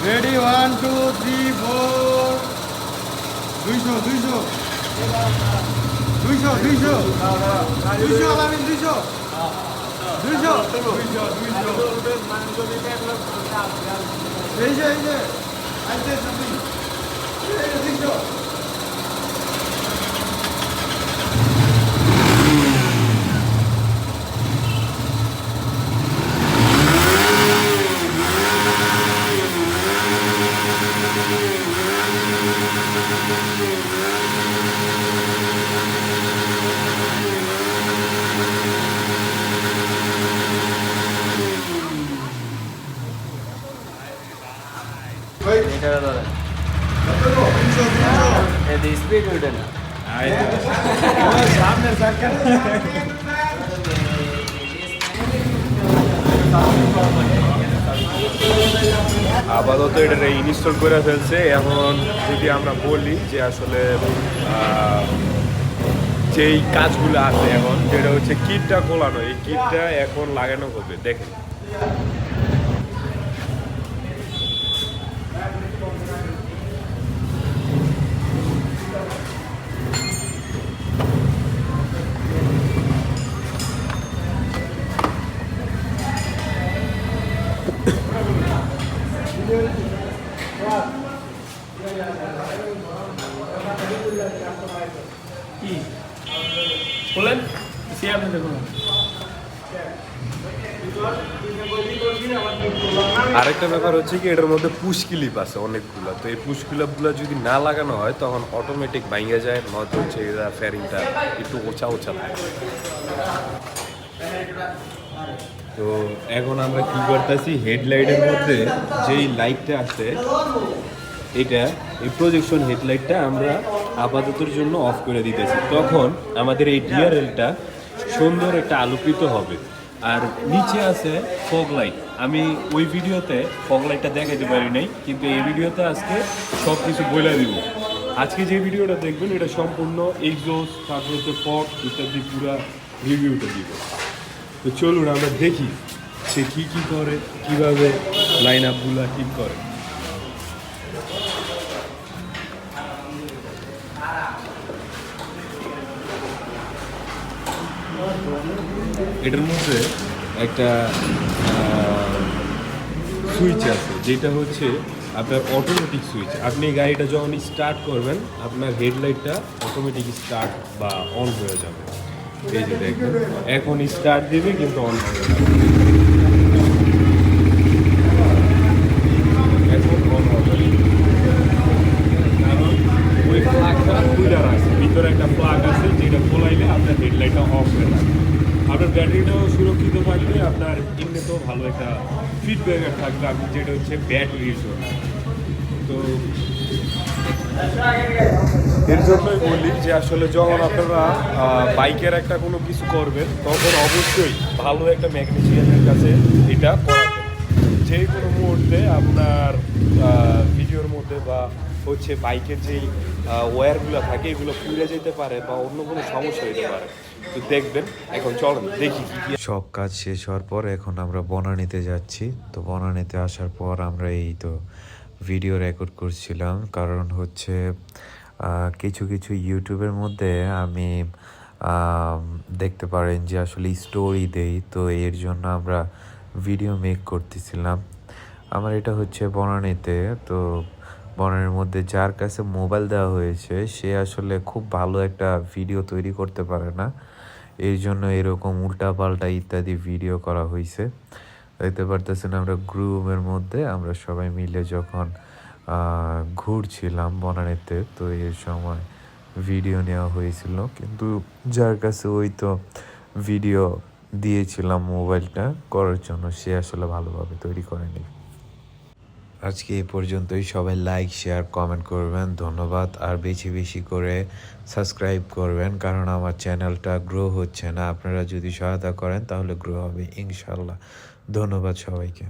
Ready, 1, 2, 3, 4. 200, 200. 200, 200. 200, Alamin, 200. 200. 200. এই যে আইতে তুমি এই যে 200। স্পিড ওইটা না সামনে সার্কেল আপাতত এটা ইনস্টল করে ফেলছে। এখন যদি আমরা বলি যে আসলে যেই কাজগুলো আছে এখন যেটা হচ্ছে কিটটা খোলানো, এই কিটটা এখন লাগানো হবে। দেখেন কি বলেন সিয়ামে দেখুন। আরেকটা ব্যাপার হচ্ছে কি এটার মধ্যে পুশ ক্লিপ আছে অনেকগুলো, তো এই পুশ ক্লিপগুলো যদি না লাগানো হয় তখন অটোমেটিক ভাঙে যায়, নয়তো হচ্ছে এটা ফ্যারিংটা একটু ওচা থাকে। তো এখন আমরা কি করতেছি, হেডলাইটের মধ্যে যেই লাইটটা আছে এটা, এই প্রজেকশন হেডলাইটটা আমরা আপাততর জন্য অফ করে দিতেছি। তখন আমাদের এই ডিআরএলটা সুন্দর একটা আলোকিত হবে। আর নিচে আছে ফগ লাইট। আমি ওই ভিডিওতে ফগ লাইটটা দেখাতে পারি নাই, কিন্তু এই ভিডিওতে আজকে সব কিছু বলে দিব। আজকে যে ভিডিওটা দেখবেন এটা সম্পূর্ণ এক্সজস্ট, তারপর হচ্ছে ফগ ইত্যাদি পুরা রিভিউটা দিব। তো চলুন আমরা দেখি সে কী করে, কীভাবে লাইন আপগুলা ঠিক করে। এটার মধ্যে একটা সুইচ আছে যেটা হচ্ছে আপনার অটোমেটিক সুইচ। আপনি গাড়িটা যখন স্টার্ট করবেন আপনার হেডলাইটটা অটোমেটিক স্টার্ট বা অন হয়ে যাবে। এই যে দেখবেন এখন স্টার্ট দিবে কিন্তু অন হয়ে যাবে, এখন অন হবে। কারণ ওই প্লাগটা খুইলার আছে, ভিতরে একটা প্লাগ আছে যেটা খোলাইলে আপনার হেডলাইটটা অফ হয়ে যাবে। আপনার ব্যাটারিটাও সুরক্ষিত থাকবে, আপনার এমনিতেও ভালো একটা ফিডব্যাক থাকবে, আপনি যেটা হচ্ছে ব্যাটারির জন্য। তো এর জন্যই বলি যে আসলে যখন আপনারা বাইকের একটা কোনো কিছু করবেন তখন অবশ্যই ভালো একটা ম্যাগনেসিয়ামের কাছে এটা করাবেন। যে কোনো মুহূর্তে আপনার ভিডিওর মধ্যে বা হচ্ছে বাইকের যেই ওয়্যারগুলো থাকে এগুলো পুড়ে যেতে পারে বা অন্য কোনো সমস্যা হতে পারে। তো দেখবেন, এখন চলুন দেখি কি। সব কাজ শেষ হওয়ার পর এখন আমরা বনানীতে যাচ্ছি। তো বনানীতে আসার পর আমরা এই তো ভিডিও রেকর্ড করছিলাম, কারণ হচ্ছে কিছু ইউটিউবের মধ্যে আমি দেখতে পারেন যে আসলে স্টোরি দেই, তো এর জন্য আমরা ভিডিও মেক করতেছিলাম। আমার এটা হচ্ছে বনানীতে। তো বনানীর মধ্যে যার কাছে মোবাইল দেওয়া হয়েছে সে আসলে খুব ভালো একটা ভিডিও তৈরি করতে পারে না, এই জন্য এরকম উল্টাপাল্টা ইত্যাদি ভিডিও করা হয়েছে। দেখতে পারতেছেন আমরা গ্রুপের মধ্যে আমরা সবাই মিলে যখন ঘুরছিলাম বনানীতে, তো এর সময় ভিডিও নেওয়া হয়েছিল। কিন্তু যার কাছে ওই তো ভিডিও দিয়েছিলাম মোবাইলটা করার জন্য সে আসলে ভালোভাবে তৈরি করেনি। আজকে এই পর্যন্তই। সবাই লাইক, শেয়ার, কমেন্ট করবেন। ধন্যবাদ। আর বেশি করে সাবস্ক্রাইব করবেন, কারণ আমার চ্যানেলটা গ্রো হচ্ছে না। আপনারা যদি সহায়তা করেন তাহলে গ্রো হবে ইনশাল্লাহ। ধন্যবাদ সবাইকে।